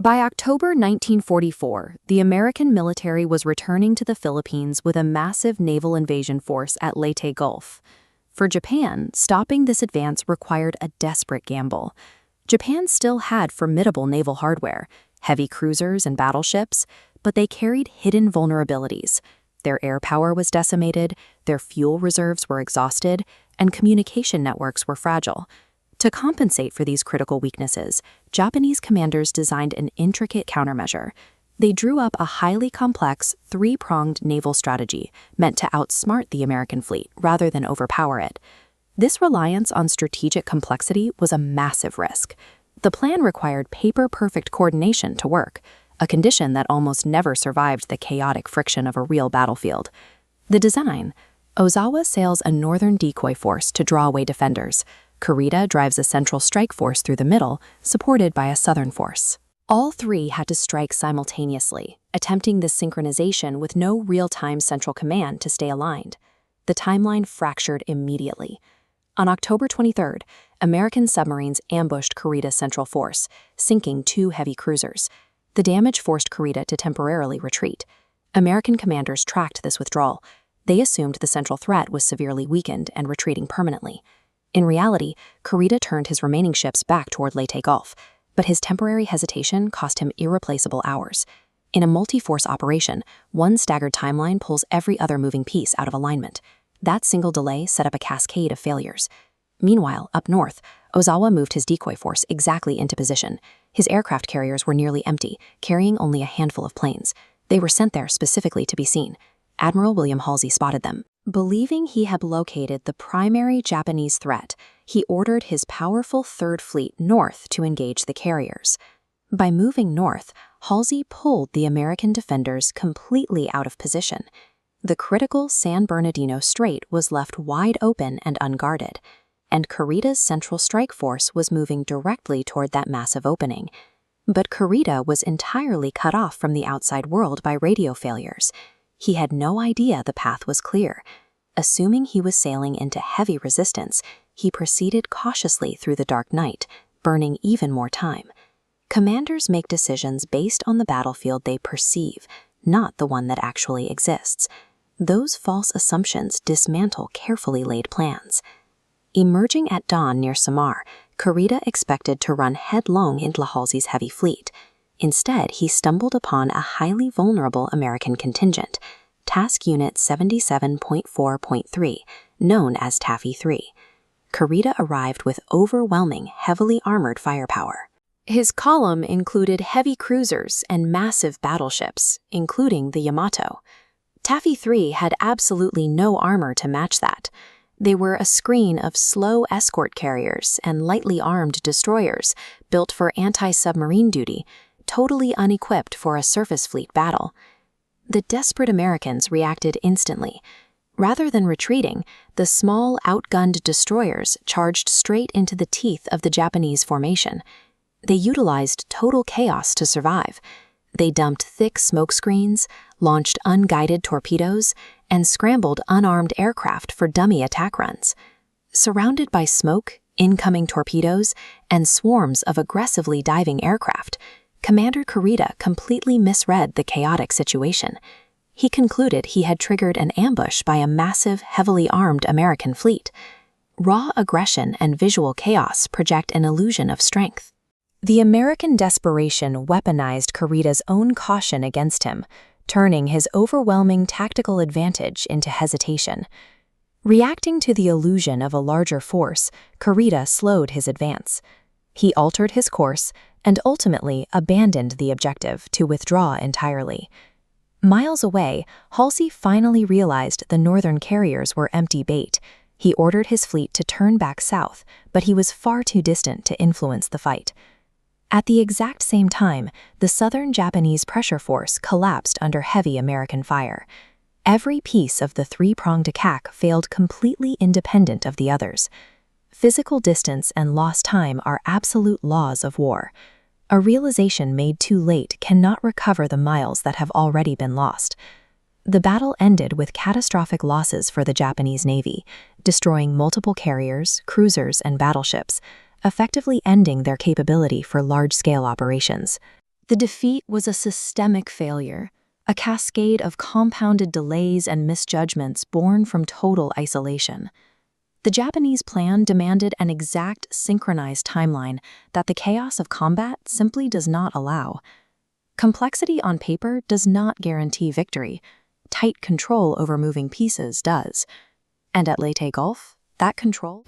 By October 1944, the American military was returning to the Philippines with a massive naval invasion force at Leyte Gulf. For Japan, stopping this advance required a desperate gamble. Japan still had formidable naval hardware, heavy cruisers and battleships, but they carried hidden vulnerabilities. Their air power was decimated, their fuel reserves were exhausted, and communication networks were fragile. To compensate for these critical weaknesses, Japanese commanders designed an intricate countermeasure. They drew up a highly complex, three-pronged naval strategy meant to outsmart the American fleet rather than overpower it. This reliance on strategic complexity was a massive risk. The plan required paper-perfect coordination to work, a condition that almost never survived the chaotic friction of a real battlefield. The design: Ozawa sails a northern decoy force to draw away defenders. Kurita drives a central strike force through the middle, supported by a southern force. All three had to strike simultaneously, attempting this synchronization with no real-time central command to stay aligned. The timeline fractured immediately. On October 23rd, American submarines ambushed Kurita's central force, sinking 2 heavy cruisers. The damage forced Kurita to temporarily retreat. American commanders tracked this withdrawal. They assumed the central threat was severely weakened and retreating permanently. In reality, Kurita turned his remaining ships back toward Leyte Gulf, but his temporary hesitation cost him irreplaceable hours. In a multi-force operation, one staggered timeline pulls every other moving piece out of alignment. That single delay set up a cascade of failures. Meanwhile, up north, Ozawa moved his decoy force exactly into position. His aircraft carriers were nearly empty, carrying only a handful of planes. They were sent there specifically to be seen. Admiral William Halsey spotted them. Believing he had located the primary Japanese threat, he ordered his powerful Third Fleet north to engage the carriers. By moving north, Halsey pulled the American defenders completely out of position. The critical San Bernardino Strait was left wide open and unguarded, and Kurita's central strike force was moving directly toward that massive opening. But Kurita was entirely cut off from the outside world by radio failures. He had no idea the path was clear. Assuming he was sailing into heavy resistance, he proceeded cautiously through the dark night, burning even more time. Commanders make decisions based on the battlefield they perceive, not the one that actually exists. Those false assumptions dismantle carefully laid plans. Emerging at dawn near Samar, Kurita expected to run headlong into Halsey's heavy fleet. Instead, he stumbled upon a highly vulnerable American contingent, Task Unit 77.4.3, known as Taffy 3. Kurita arrived with overwhelming, heavily armored firepower. His column included heavy cruisers and massive battleships, including the Yamato. Taffy 3 had absolutely no armor to match that. They were a screen of slow escort carriers and lightly armed destroyers built for anti-submarine duty, totally unequipped for a surface fleet battle. The desperate Americans reacted instantly. Rather than retreating, the small, outgunned destroyers charged straight into the teeth of the Japanese formation. They utilized total chaos to survive. They dumped thick smoke screens, launched unguided torpedoes, and scrambled unarmed aircraft for dummy attack runs. Surrounded by smoke, incoming torpedoes, and swarms of aggressively diving aircraft, Commander Kurita completely misread the chaotic situation. He concluded he had triggered an ambush by a massive, heavily armed American fleet. Raw aggression and visual chaos project an illusion of strength. The American desperation weaponized Kurita's own caution against him, turning his overwhelming tactical advantage into hesitation. Reacting to the illusion of a larger force, Kurita slowed his advance. He altered his course and ultimately abandoned the objective to withdraw entirely. Miles away, Halsey finally realized the northern carriers were empty bait. He ordered his fleet to turn back south, but he was far too distant to influence the fight. At the exact same time, the southern Japanese pressure force collapsed under heavy American fire. Every piece of the three-pronged attack failed completely independent of the others. Physical distance and lost time are absolute laws of war. A realization made too late cannot recover the miles that have already been lost. The battle ended with catastrophic losses for the Japanese Navy, destroying multiple carriers, cruisers, and battleships, effectively ending their capability for large-scale operations. The defeat was a systemic failure, a cascade of compounded delays and misjudgments born from total isolation. The Japanese plan demanded an exact synchronized timeline that the chaos of combat simply does not allow. Complexity on paper does not guarantee victory. Tight control over moving pieces does. And at Leyte Gulf, that control